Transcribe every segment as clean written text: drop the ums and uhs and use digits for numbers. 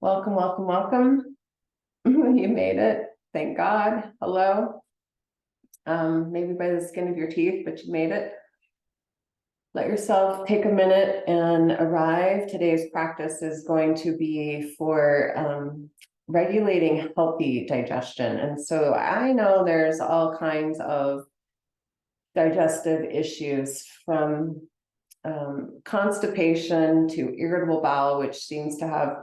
Welcome, welcome, welcome. You made it. Thank God. Hello. Maybe by the skin of your teeth, but you made it. Let yourself take a minute and arrive. Today's practice is going to be for regulating healthy digestion. And so I know there's all kinds of digestive issues, from constipation to irritable bowel, which seems to have,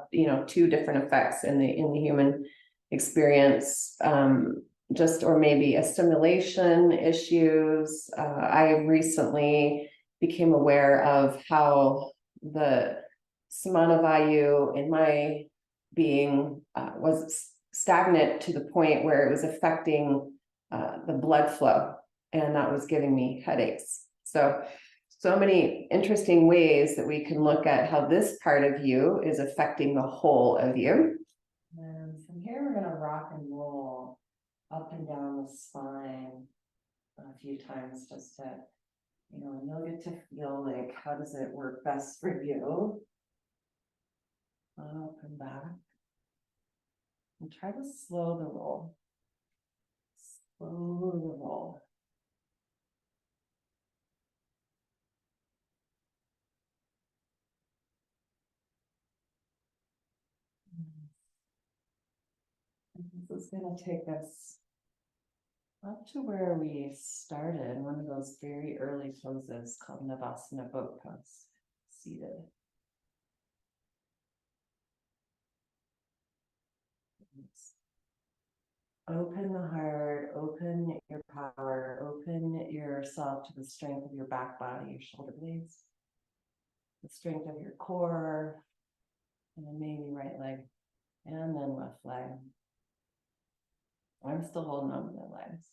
two different effects in the human experience, or maybe assimilation issues. I recently became aware of how the Samanavayu in my being was stagnant to the point where it was affecting the blood flow, and that was giving me headaches. So many interesting ways that we can look at how this part of you is affecting the whole of you. And from here, we're going to rock and roll up and down the spine a few times, just to, and you'll get to feel like, how does it work best for you? Up and back. And try to slow the roll. Slow the roll. This is going to take us up to where we started, one of those very early poses called Navasana boat pose, seated. Open the heart, open your power, open yourself to the strength of your back body, your shoulder blades, the strength of your core, and then maybe right leg, and then left leg. I'm still holding on to my legs.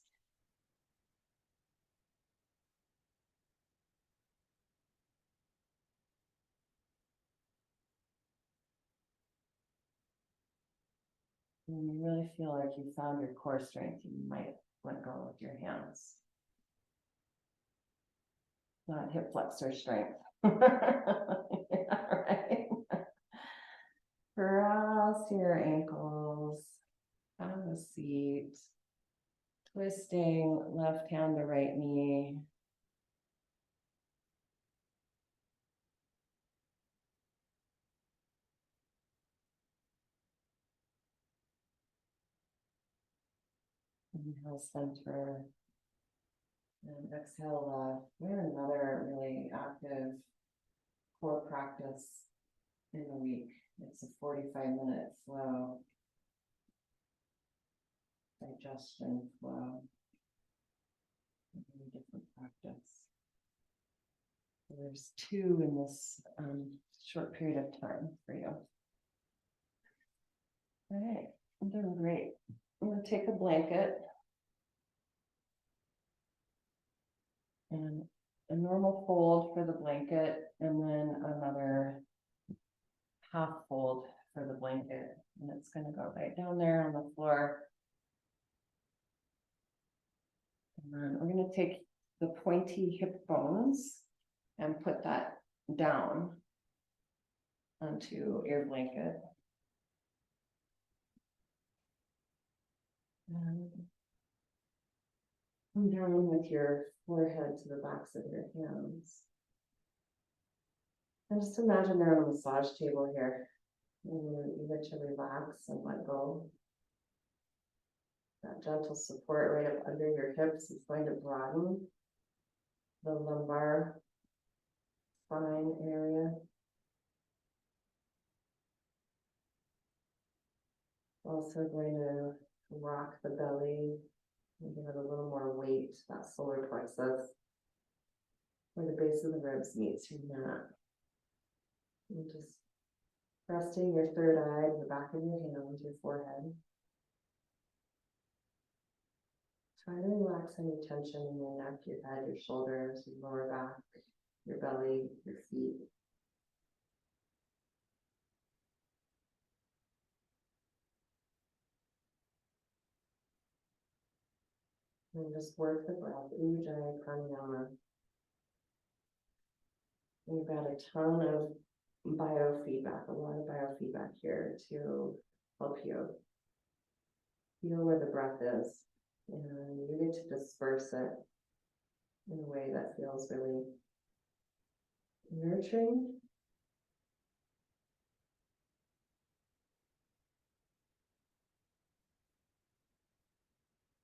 When you really feel like you found your core strength, you might let go with your hands. Not hip flexor strength. Yeah, right. Cross your ankles, have a seat, twisting left hand to right knee. Inhale, center, and exhale left. We're another really active core practice in a week. It's a 45-minute flow, digestion flow, really different practice. There's two in this short period of time for you. All right, I'm doing great. I'm going to take a blanket and a normal fold for the blanket, and then another half fold for the blanket, and it's going to go right down there on the floor. And then we're going to take the pointy hip bones and put that down onto your blanket. And come down with your forehead to the backs of your hands. And just imagine they're on a massage table here. And you get to relax and let go. That gentle support right up under your hips is going to broaden the lumbar spine area. Also going to rock the belly and give it a little more weight, that solar plexus, where the base of the ribs meets your mat. And just resting your third eye to the back of your hand, your forehead. Try to relax any tension in your neck, your head, your shoulders, your lower back, your belly, your feet. And just work the breath, Ujjayi pranayama. We've got a ton of biofeedback, a lot of biofeedback here to help you feel where the breath is. And you get to disperse it in a way that feels really nurturing.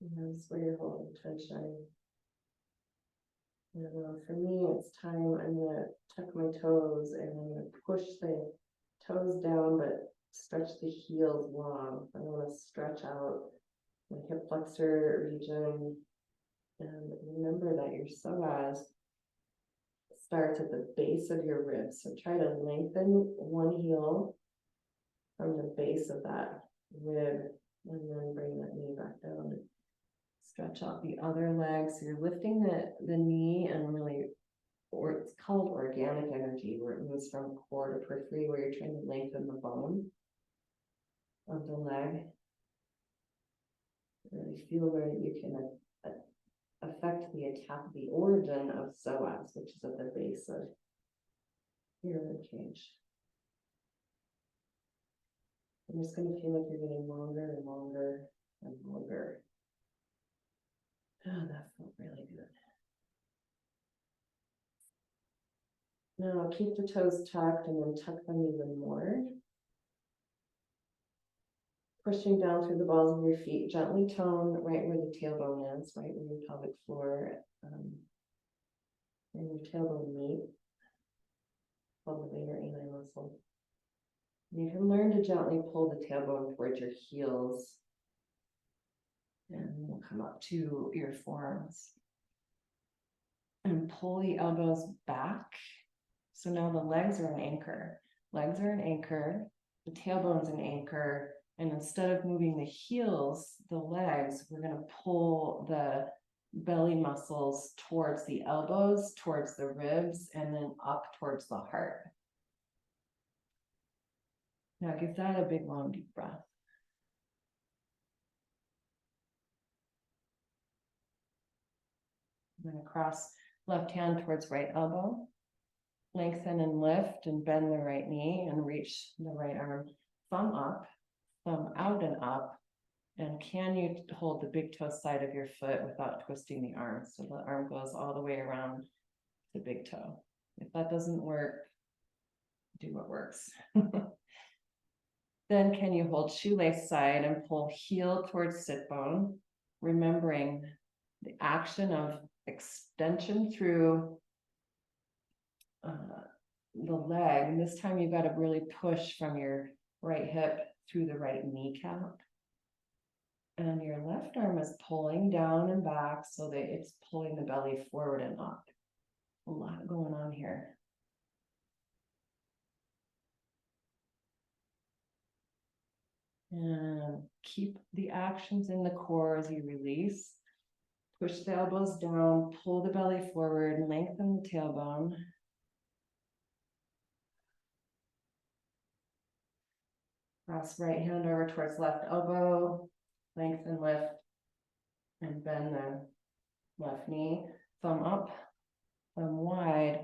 And that's where you're holding tension. For me, it's time. I'm gonna tuck my toes and I'm gonna push the toes down, but stretch the heels long. I want to stretch out my hip flexor region. And remember that your psoas starts at the base of your ribs. So try to lengthen one heel from the base of that rib and then bring that knee back down. Stretch out the other leg. So you're lifting the knee and really, or it's called organic energy, where it moves from core to periphery, where you're trying to lengthen the bone of the leg. Really feel where you can affect the origin of psoas, which is at the base of your rib cage. I'm just going to feel like you're getting longer and longer and longer. Oh, that felt really good. Now keep the toes tucked and then tuck them even more. Pushing down through the balls of your feet, gently tone right where the tailbone is, right where your pelvic floor and your tailbone meet. Called the vader ani muscle. You can learn to gently pull the tailbone towards your heels. And we'll come up to your forearms. And pull the elbows back. So now the legs are an anchor. Legs are an anchor. The tailbone's an anchor. And instead of moving the heels, the legs, we're going to pull the belly muscles towards the elbows, towards the ribs, and then up towards the heart. Now give that a big, long, deep breath. I'm going to cross left hand towards right elbow. Lengthen and lift and bend the right knee and reach the right arm. Thumb up, thumb out and up. And can you hold the big toe side of your foot without twisting the arm? So the arm goes all the way around the big toe. If that doesn't work, do what works. Then can you hold shoelace side and pull heel towards sit bone, remembering the action of extension through the leg. And this time you've got to really push from your right hip through the right kneecap. And your left arm is pulling down and back so that it's pulling the belly forward and up. A lot going on here. And keep the actions in the core as you release. Push the elbows down, pull the belly forward, lengthen the tailbone. Cross right hand over towards left elbow, lengthen, lift, and bend the left knee. Thumb up, thumb wide.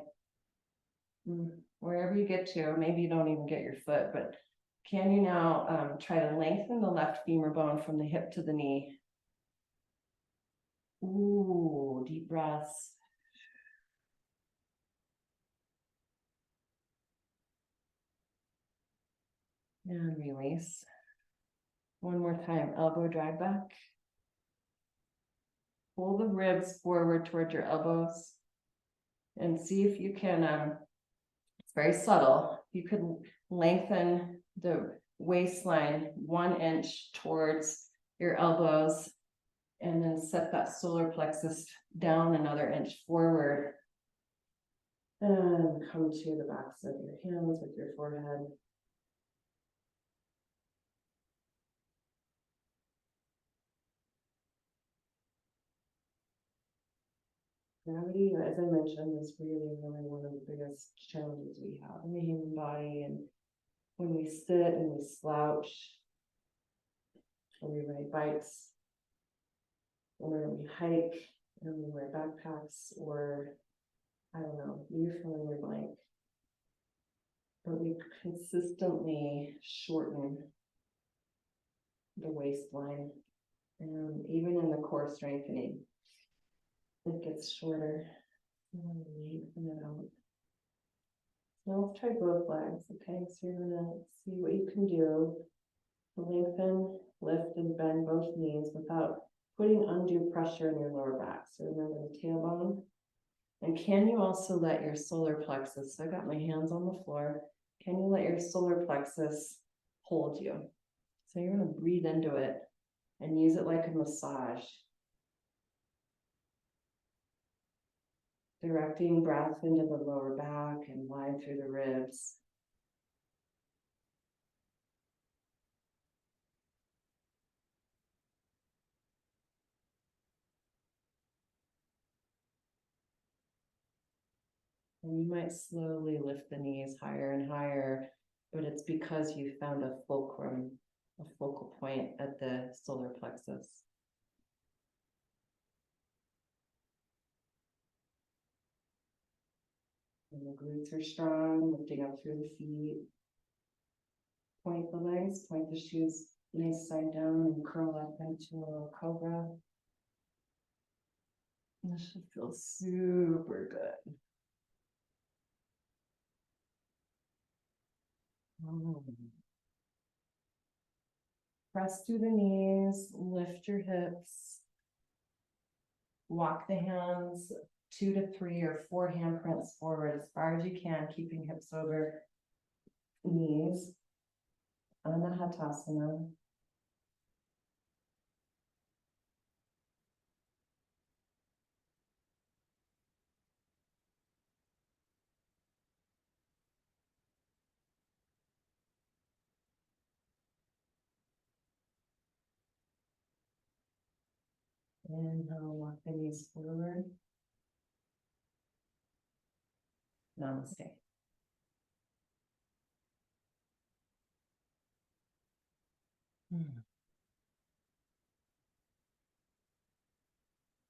Wherever you get to, maybe you don't even get your foot, but can you now try to lengthen the left femur bone from the hip to the knee? Ooh, deep breaths. And release. One more time, elbow drag back. Pull the ribs forward toward your elbows. And see if you can, it's very subtle, you could lengthen the waistline 1 inch towards your elbows and then set that solar plexus down another inch forward. And come to the backs of your hands with your forehead. Gravity, as I mentioned, is really one of the biggest challenges we have in the human body. And when we sit and we slouch, or we ride bikes, or we hike and we wear backpacks, or I don't know, you fill in your blank. But we consistently shorten the waistline, and even in the core strengthening, it gets shorter. And lengthen it out. Now let's try both legs, okay? So you're gonna see what you can do to lengthen, lift, and bend both knees without putting undue pressure in your lower back. So remember the tailbone. And can you also let your solar plexus, so I got my hands on the floor, can you let your solar plexus hold you? So you're gonna breathe into it and use it like a massage. Directing breath into the lower back and wide through the ribs. And you might slowly lift the knees higher and higher, but it's because you found a fulcrum, a focal point at the solar plexus. And the glutes are strong, lifting up through the feet. Point the legs, point the shoes nice side down, and curl up into a little cobra. And this should feel super good. Press through the knees, lift your hips. Walk the hands 2 to 3 or 4 handprints forward as far as you can, keeping hips over knees. Anahatasana. Inhale, walk the knees forward. Namaste.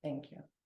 Thank you.